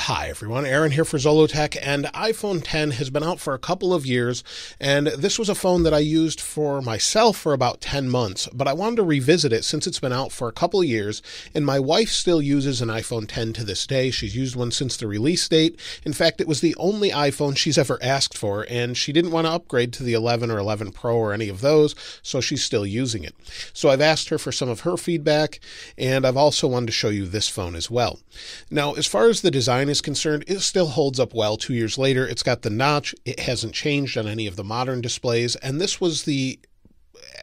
Hi everyone, Aaron here for Zollotech, and iPhone X has been out for a couple of years, and this was a phone that I used for myself for about 10 months, but I wanted to revisit it since it's been out for a couple of years, and my wife still uses an iPhone X to this day. She's used one since the release date. In fact, it was the only iPhone she's ever asked for, and she didn't want to upgrade to the 11 or 11 Pro or any of those, so she's still using it. So I've asked her for some of her feedback, and I've also wanted to show you this phone as well. Now, as far as the design is concerned, it still holds up well 2 years later. It's got the notch. It hasn't changed on any of the modern displays. And this was the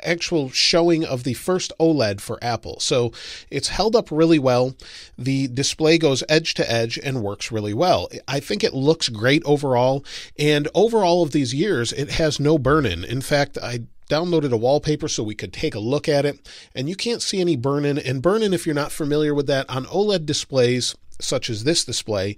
actual showing of the first OLED for Apple. So it's held up really well. The display goes edge to edge and works really well. I think it looks great overall. And over all of these years, it has no burn-in. In fact, I downloaded a wallpaper so we could take a look at it, and you can't see any burn-in. And burn-in, if you're not familiar with that, on OLED displays such as this display,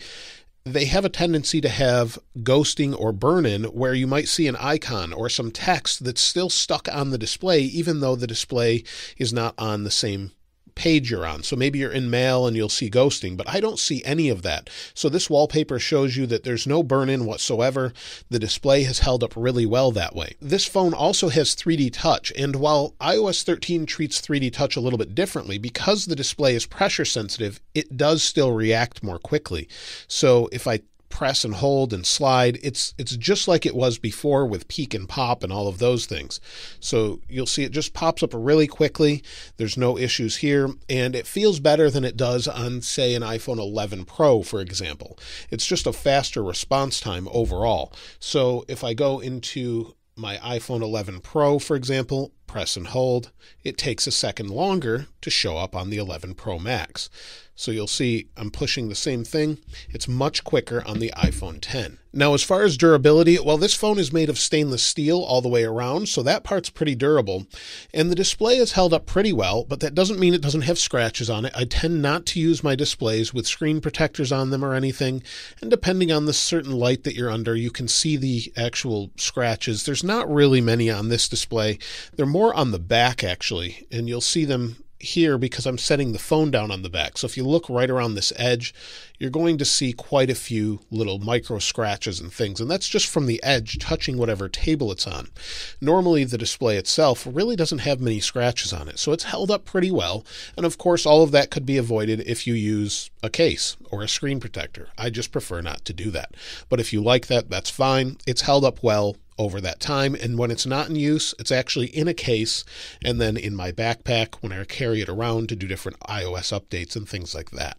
they have a tendency to have ghosting or burn-in where you might see an icon or some text that's still stuck on the display even though the display is not on the same page you're on. So maybe you're in mail and you'll see ghosting, but I don't see any of that. So this wallpaper shows you that there's no burn-in whatsoever. The display has held up really well that way. This phone also has 3D touch, and while iOS 13 treats 3D touch a little bit differently, because the display is pressure sensitive, it does still react more quickly. So if I press and hold and slide, it's just like it was before with peak and pop and all of those things. So you'll see it just pops up really quickly. There's no issues here, and it feels better than it does on, say, an iPhone 11 Pro, for example. It's just a faster response time overall. So if I go into my iPhone 11 Pro, for example, press and hold, it takes a second longer to show up on the 11 Pro Max. So you'll see I'm pushing the same thing. It's much quicker on the iPhone X. Now, as far as durability, well, this phone is made of stainless steel all the way around, so that part's pretty durable. And the display is held up pretty well, but that doesn't mean it doesn't have scratches on it. I tend not to use my displays with screen protectors on them or anything. And depending on the certain light that you're under, you can see the actual scratches. There's not really many on this display. They're more on the back, actually, and you'll see them here because I'm setting the phone down on the back. So if you look right around this edge, you're going to see quite a few little micro scratches and things, and that's just from the edge touching whatever table it's on. Normally the display itself really doesn't have many scratches on it, so it's held up pretty well. And of course, all of that could be avoided if you use a case or a screen protector. I just prefer not to do that. But if you like that, that's fine. It's held up well over that time, and when it's not in use, it's actually in a case and then in my backpack when I carry it around to do different iOS updates and things like that.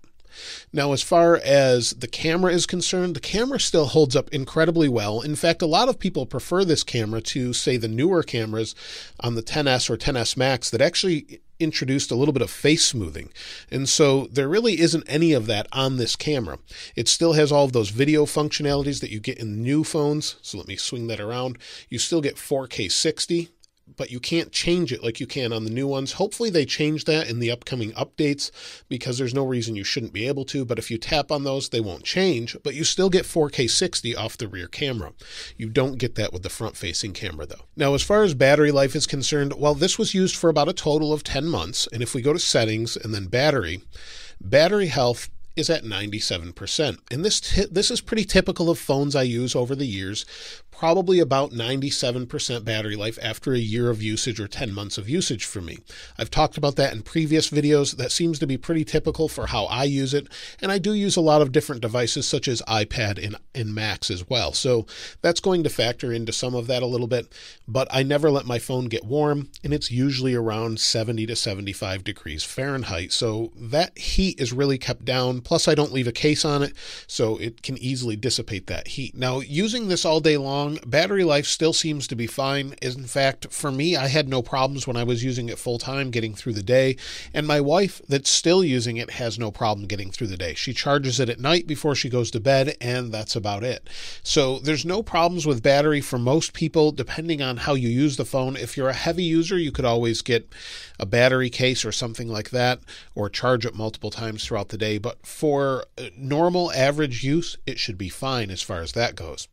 Now, as far as the camera is concerned, the camera still holds up incredibly well. In fact, a lot of people prefer this camera to, say, the newer cameras on the XS or XS Max that actually introduced a little bit of face smoothing. And so there really isn't any of that on this camera. It still has all of those video functionalities that you get in new phones. So let me swing that around. You still get 4K 60, but you can't change it like you can on the new ones. Hopefully they change that in the upcoming updates because there's no reason you shouldn't be able to. But if you tap on those, they won't change, but you still get 4K 60 off the rear camera. You don't get that with the front-facing camera, though. Now, as far as battery life is concerned, well, this was used for about a total of 10 months. And if we go to settings and then battery health is at 97%. And this is pretty typical of phones I use over the years. Probably about 97% battery life after a year of usage or 10 months of usage for me. I've talked about that in previous videos. That seems to be pretty typical for how I use it. And I do use a lot of different devices such as iPad and Macs as well. So that's going to factor into some of that a little bit. But I never let my phone get warm, and it's usually around 70 to 75 degrees Fahrenheit. So that heat is really kept down. Plus, I don't leave a case on it, so it can easily dissipate that heat. Now, using this all day long, battery life still seems to be fine. In fact, for me, I had no problems when I was using it full time getting through the day. And my wife that's still using it has no problem getting through the day. She charges it at night before she goes to bed, and that's about it. So there's no problems with battery for most people, depending on how you use the phone. If you're a heavy user, you could always get a battery case or something like that, or charge it multiple times throughout the day. But for normal average use, it should be fine as far as that goes.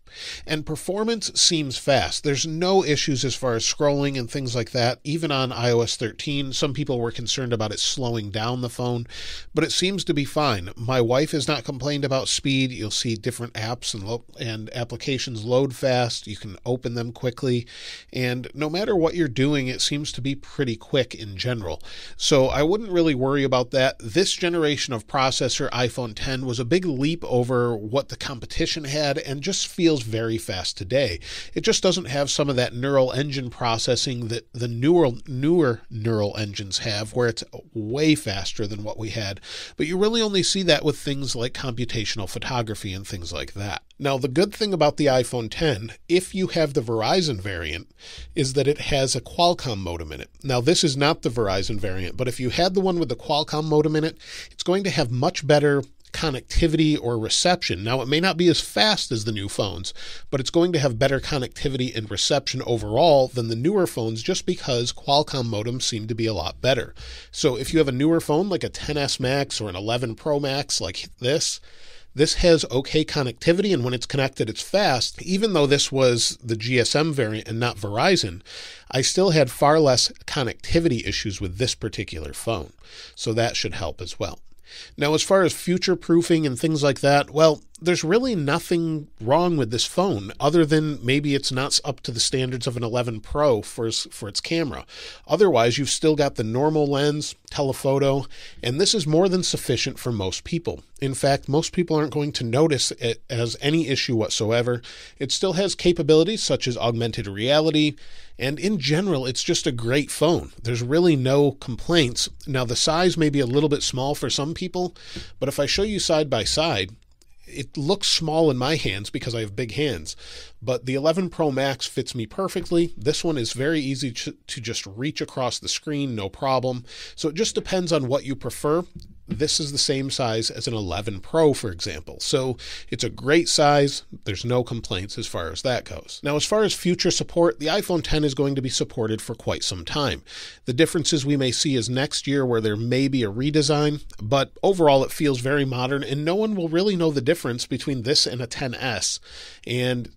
And performance seems fast. There's no issues as far as scrolling and things like that. Even on iOS 13, some people were concerned about it slowing down the phone, but it seems to be fine. My wife has not complained about speed. You'll see different apps and applications load fast. You can open them quickly. And no matter what you're doing, it seems to be pretty quick in general. So I wouldn't really worry about that. This generation of processor, iPhone 10, was a big leap over what the competition had and just feels very fast today. It just doesn't have some of that neural engine processing that the newer neural engines have, where it's way faster than what we had. But you really only see that with things like computational photography and things like that. Now, the good thing about the iPhone 10, if you have the Verizon variant, is that it has a Qualcomm modem in it. Now, this is not the Verizon variant, but if you had the one with the Qualcomm modem in it, it's going to have much better connectivity or reception. Now, it may not be as fast as the new phones, but it's going to have better connectivity and reception overall than the newer phones, just because Qualcomm modems seem to be a lot better. So if you have a newer phone like a XS Max or an 11 Pro Max like this has okay connectivity, and when it's connected, it's fast. Even though this was the GSM variant and not Verizon, I still had far less connectivity issues with this particular phone. So that should help as well. Now, as far as future-proofing and things like that, well, there's really nothing wrong with this phone other than maybe it's not up to the standards of an 11 Pro for its camera. Otherwise, you've still got the normal lens, telephoto, and this is more than sufficient for most people. In fact, most people aren't going to notice it as any issue whatsoever. It still has capabilities such as augmented reality, and in general, it's just a great phone. There's really no complaints. Now, the size may be a little bit small for some people, but if I show you side by side, it looks small in my hands because I have big hands, but the 11 Pro Max fits me perfectly. This one is very easy to just reach across the screen, no problem. So it just depends on what you prefer. This is the same size as an 11 Pro, for example. So it's a great size. There's no complaints as far as that goes. Now, as far as future support, the iPhone 10 is going to be supported for quite some time. The differences we may see is next year, where there may be a redesign, but overall it feels very modern, and no one will really know the difference between this and a 10S. And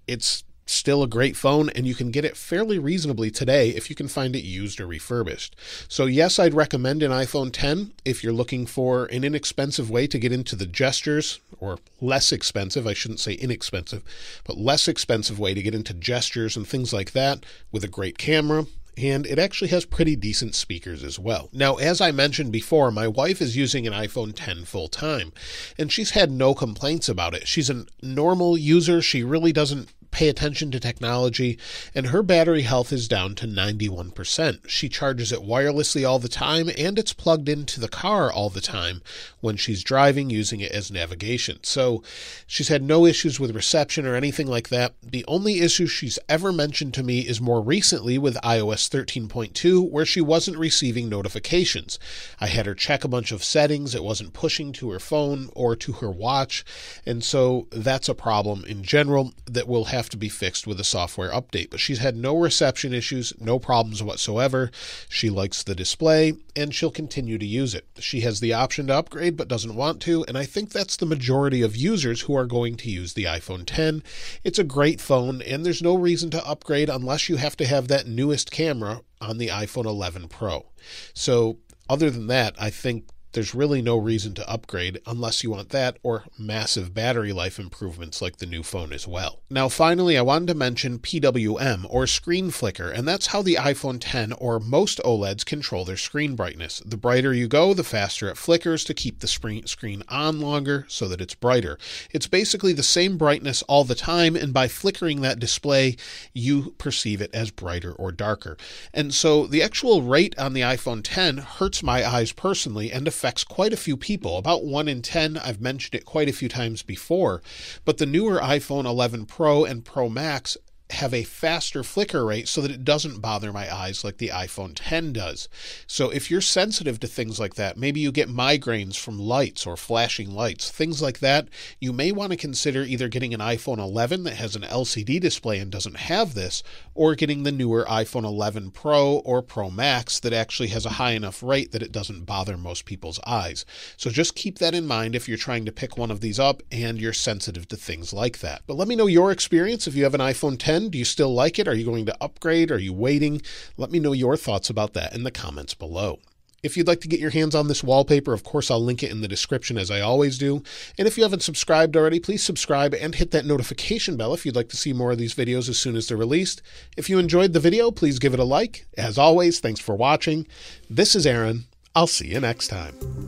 it's still a great phone, and you can get it fairly reasonably today if you can find it used or refurbished. So yes, I'd recommend an iPhone 10 if you're looking for an inexpensive way to get into the gestures, or less expensive, I shouldn't say inexpensive, but less expensive way to get into gestures and things like that with a great camera. And it actually has pretty decent speakers as well. Now, as I mentioned before, my wife is using an iPhone 10 full time, and she's had no complaints about it. She's a normal user. She really doesn't pay attention to technology, and her battery health is down to 91%. She charges it wirelessly all the time, and it's plugged into the car all the time when she's driving, using it as navigation. So she's had no issues with reception or anything like that. The only issue she's ever mentioned to me is more recently with iOS 13.2, where she wasn't receiving notifications. I had her check a bunch of settings. It wasn't pushing to her phone or to her watch, and so that's a problem in general that will have to be fixed with a software update. But she's had no reception issues, no problems whatsoever. She likes the display, and she'll continue to use it. She has the option to upgrade but doesn't want to, and I think that's the majority of users who are going to use the iPhone 10. It's a great phone, and there's no reason to upgrade unless you have to have that newest camera on the iPhone 11 Pro. So other than that, I think there's really no reason to upgrade unless you want that or massive battery life improvements like the new phone as well. Now, finally, I wanted to mention PWM, or screen flicker, and that's how the iPhone 10 or most OLEDs control their screen brightness. The brighter you go, the faster it flickers to keep the screen on longer so that it's brighter. It's basically the same brightness all the time, and by flickering that display, you perceive it as brighter or darker. And so the actual rate on the iPhone 10 hurts my eyes personally and affects quite a few people, about 1 in 10. I've mentioned it quite a few times before, but the newer iPhone 11 Pro and Pro Max have a faster flicker rate so that it doesn't bother my eyes like the iPhone X does. So if you're sensitive to things like that, maybe you get migraines from lights or flashing lights, things like that, you may want to consider either getting an iPhone 11 that has an LCD display and doesn't have this, or getting the newer iPhone 11 Pro or Pro Max that actually has a high enough rate that it doesn't bother most people's eyes. So just keep that in mind if you're trying to pick one of these up and you're sensitive to things like that. But let me know your experience. If you have an iPhone X, do you still like it? Are you going to upgrade? Are you waiting? Let me know your thoughts about that in the comments below. If you'd like to get your hands on this wallpaper, of course, I'll link it in the description as I always do. And if you haven't subscribed already, please subscribe and hit that notification bell if you'd like to see more of these videos as soon as they're released. If you enjoyed the video, please give it a like. As always, thanks for watching. This is Aaron. I'll see you next time.